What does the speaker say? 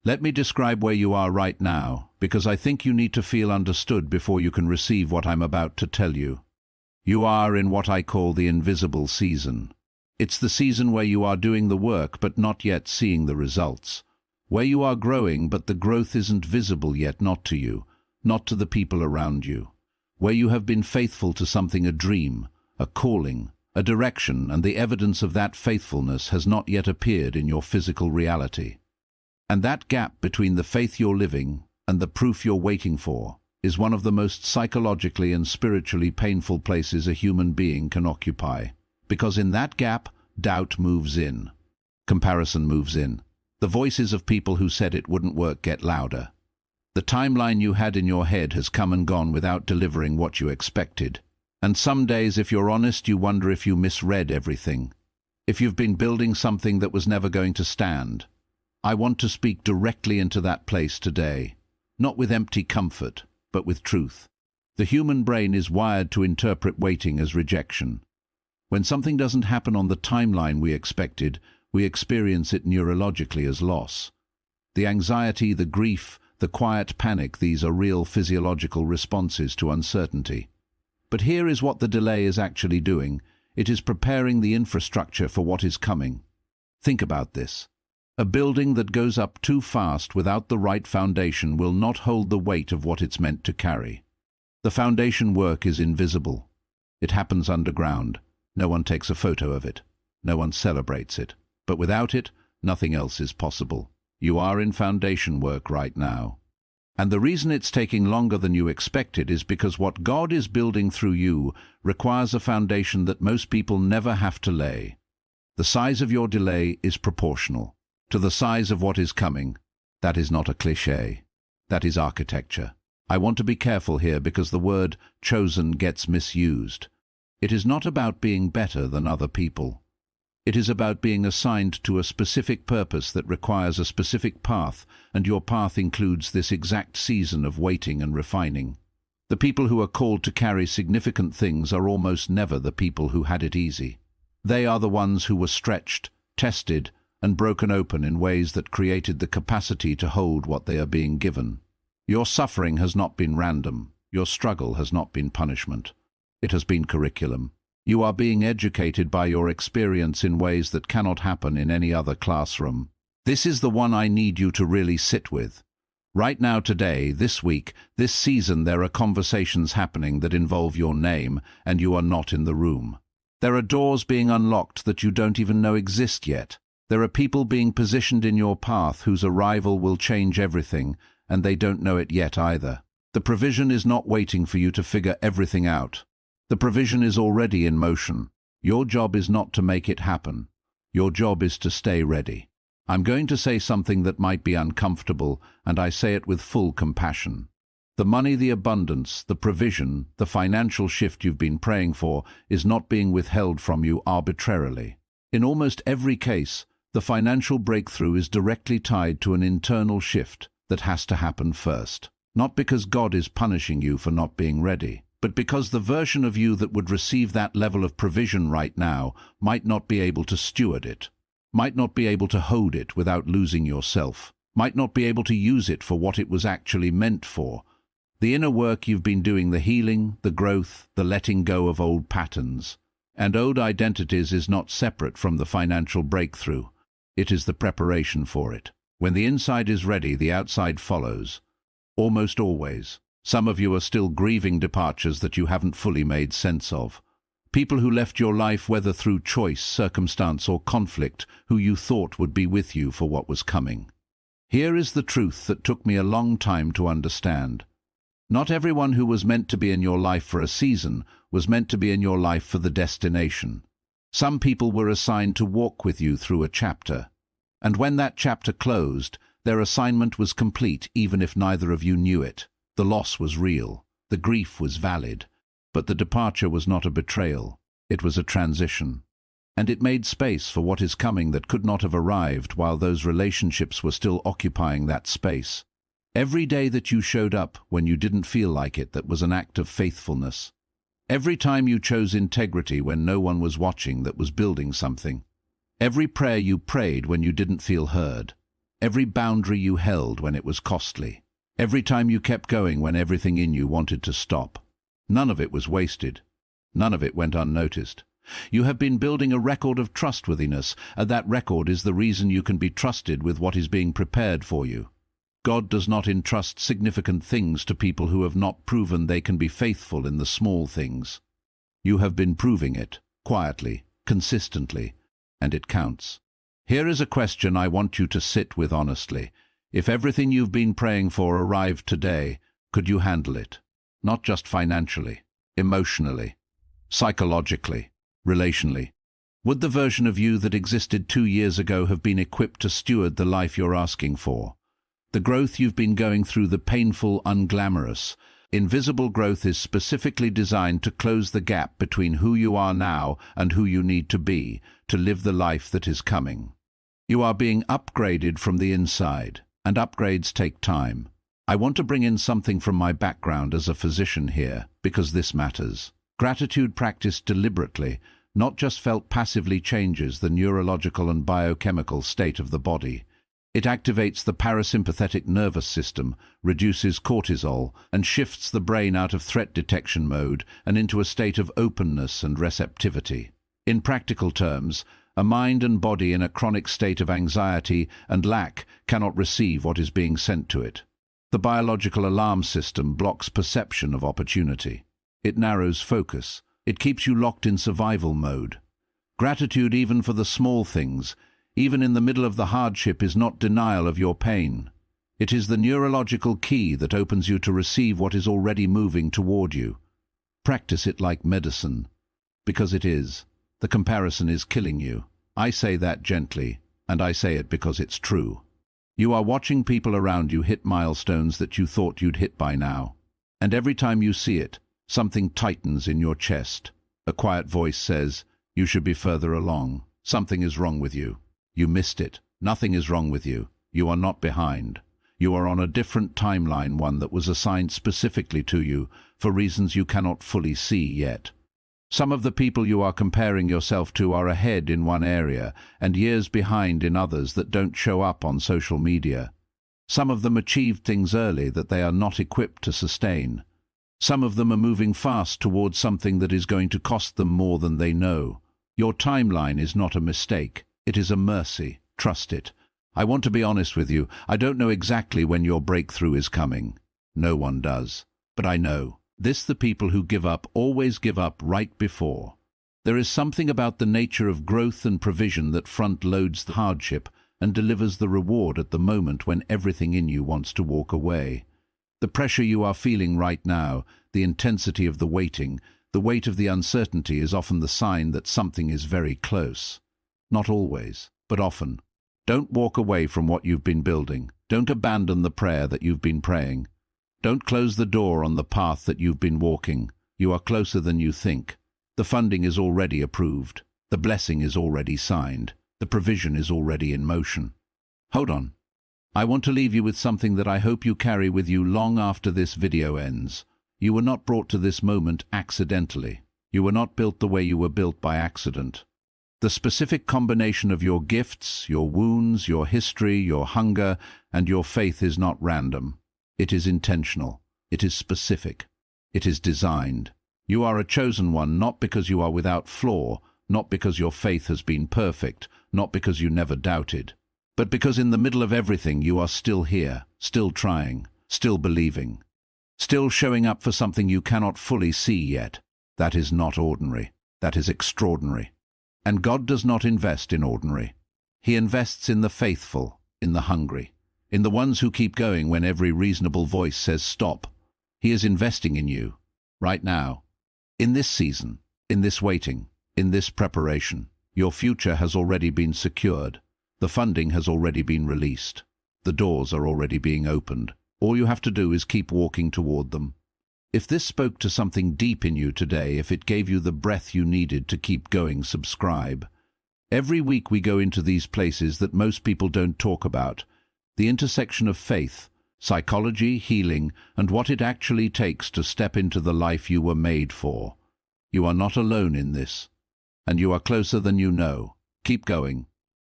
Let me describe where you are right now, because I think you need to feel understood before you can receive what I'm about to tell you. You are in what I call the invisible season. It's the season where you are doing the work but not yet seeing the results. Where you are growing but the growth isn't visible yet, not to you, not to the people around you. Where you have been faithful to something, a dream, a calling, a direction, and the evidence of that faithfulness has not yet appeared in your physical reality. And that gap between the faith you're living and the proof you're waiting for is one of the most psychologically and spiritually painful places a human being can occupy. Because in that gap, doubt moves in. Comparison moves in. The voices of people who said it wouldn't work get louder. The timeline you had in your head has come and gone without delivering what you expected. And some days, if you're honest, you wonder if you misread everything. If you've been building something that was never going to stand. I want to speak directly into that place today. Not with empty comfort, but with truth. The human brain is wired to interpret waiting as rejection. When something doesn't happen on the timeline we expected, we experience it neurologically as loss. The anxiety, the grief, the quiet panic, these are real physiological responses to uncertainty. But here is what the delay is actually doing. It is preparing the infrastructure for what is coming. Think about this. A building that goes up too fast without the right foundation will not hold the weight of what it's meant to carry. The foundation work is invisible. It happens underground. No one takes a photo of it. No one celebrates it. But without it, nothing else is possible. You are in foundation work right now. And the reason it's taking longer than you expected is because what God is building through you requires a foundation that most people never have to lay. The size of your delay is proportional to the size of what is coming. That is not a cliché. That is architecture. I want to be careful here because the word chosen gets misused. It is not about being better than other people. It is about being assigned to a specific purpose that requires a specific path, and your path includes this exact season of waiting and refining. The people who are called to carry significant things are almost never the people who had it easy. They are the ones who were stretched, tested, and broken open in ways that created the capacity to hold what they are being given. Your suffering has not been random. Your struggle has not been punishment. It has been curriculum. You are being educated by your experience in ways that cannot happen in any other classroom. This is the one I need you to really sit with. Right now, today, this week, this season, there are conversations happening that involve your name, and you are not in the room. There are doors being unlocked that you don't even know exist yet. There are people being positioned in your path whose arrival will change everything, and they don't know it yet either. The provision is not waiting for you to figure everything out. The provision is already in motion. Your job is not to make it happen. Your job is to stay ready. I'm going to say something that might be uncomfortable, and I say it with full compassion. The money, the abundance, the provision, the financial shift you've been praying for is not being withheld from you arbitrarily. In almost every case, the financial breakthrough is directly tied to an internal shift that has to happen first. Not because God is punishing you for not being ready, but because the version of you that would receive that level of provision right now might not be able to steward it, might not be able to hold it without losing yourself, might not be able to use it for what it was actually meant for. The inner work you've been doing, the healing, the growth, the letting go of old patterns and old identities is not separate from the financial breakthrough. It is the preparation for it. When the inside is ready, the outside follows. Almost always. Some of you are still grieving departures that you haven't fully made sense of. People who left your life, whether through choice, circumstance, or conflict, who you thought would be with you for what was coming. Here is the truth that took me a long time to understand. Not everyone who was meant to be in your life for a season was meant to be in your life for the destination. Some people were assigned to walk with you through a chapter. And when that chapter closed, their assignment was complete even if neither of you knew it. The loss was real, the grief was valid, but the departure was not a betrayal. It was a transition. And it made space for what is coming that could not have arrived while those relationships were still occupying that space. Every day that you showed up when you didn't feel like it, that was an act of faithfulness. Every time you chose integrity when no one was watching, that was building something. Every prayer you prayed when you didn't feel heard. every boundary you held when it was costly, every time you kept going when everything in you wanted to stop. None of it was wasted. None of it went unnoticed. You have been building a record of trustworthiness, and that record is the reason you can be trusted with what is being prepared for you. God does not entrust significant things to people who have not proven they can be faithful in the small things. You have been proving it, quietly, consistently, and it counts. Here is a question I want you to sit with honestly. If everything you've been praying for arrived today, could you handle it? Not just financially, emotionally, psychologically, relationally. Would the version of you that existed 2 years ago have been equipped to steward the life you're asking for? The growth you've been going through, the painful, unglamorous, invisible growth is specifically designed to close the gap between who you are now and who you need to be to live the life that is coming. You are being upgraded from the inside, and upgrades take time. I want to bring in something from my background as a physician here, because this matters. Gratitude practiced deliberately, not just felt passively, changes the neurological and biochemical state of the body. It activates the parasympathetic nervous system, reduces cortisol, and shifts the brain out of threat detection mode and into a state of openness and receptivity. In practical terms, a mind and body in a chronic state of anxiety and lack cannot receive what is being sent to it. The biological alarm system blocks perception of opportunity. It narrows focus. It keeps you locked in survival mode. Gratitude, even for the small things, even in the middle of the hardship, is not denial of your pain. It is the neurological key that opens you to receive what is already moving toward you. Practice it like medicine, because it is. The comparison is killing you. I say that gently, and I say it because it's true. You are watching people around you hit milestones that you thought you'd hit by now. And every time you see it, something tightens in your chest. A quiet voice says, "You should be further along. Something is wrong with you. You missed it. Nothing is wrong with you. You are not behind. You are on a different timeline, one that was assigned specifically to you for reasons you cannot fully see yet. Some of the people you are comparing yourself to are ahead in one area and years behind in others that don't show up on social media. Some of them achieved things early that they are not equipped to sustain. Some of them are moving fast towards something that is going to cost them more than they know. Your timeline is not a mistake. It is a mercy. Trust it. I want to be honest with you. I don't know exactly when your breakthrough is coming. No one does. But I know. This, the people who give up always give up right before. There is something about the nature of growth and provision that front-loads the hardship and delivers the reward at the moment when everything in you wants to walk away. The pressure you are feeling right now, the intensity of the waiting, the weight of the uncertainty is often the sign that something is very close. Not always, but often. Don't walk away from what you've been building. Don't abandon the prayer that you've been praying. Don't close the door on the path that you've been walking. You are closer than you think. The funding is already approved. The blessing is already signed. The provision is already in motion. Hold on. I want to leave you with something that I hope you carry with you long after this video ends. You were not brought to this moment accidentally. You were not built the way you were built by accident. The specific combination of your gifts, your wounds, your history, your hunger, and your faith is not random. It is intentional. It is specific. It is designed. You are a chosen one, not because you are without flaw, not because your faith has been perfect, not because you never doubted, but because in the middle of everything you are still here, still trying, still believing, still showing up for something you cannot fully see yet. That is not ordinary. That is extraordinary. And God does not invest in ordinary. He invests in the faithful, in the hungry, in the ones who keep going when every reasonable voice says stop. He is investing in you, right now, in this season, in this waiting, in this preparation. Your future has already been secured. The funding has already been released. The doors are already being opened. All you have to do is keep walking toward them. If this spoke to something deep in you today, if it gave you the breath you needed to keep going, subscribe. Every week we go into these places that most people don't talk about, the intersection of faith, psychology, healing, and what it actually takes to step into the life you were made for. You are not alone in this, and you are closer than you know. Keep going.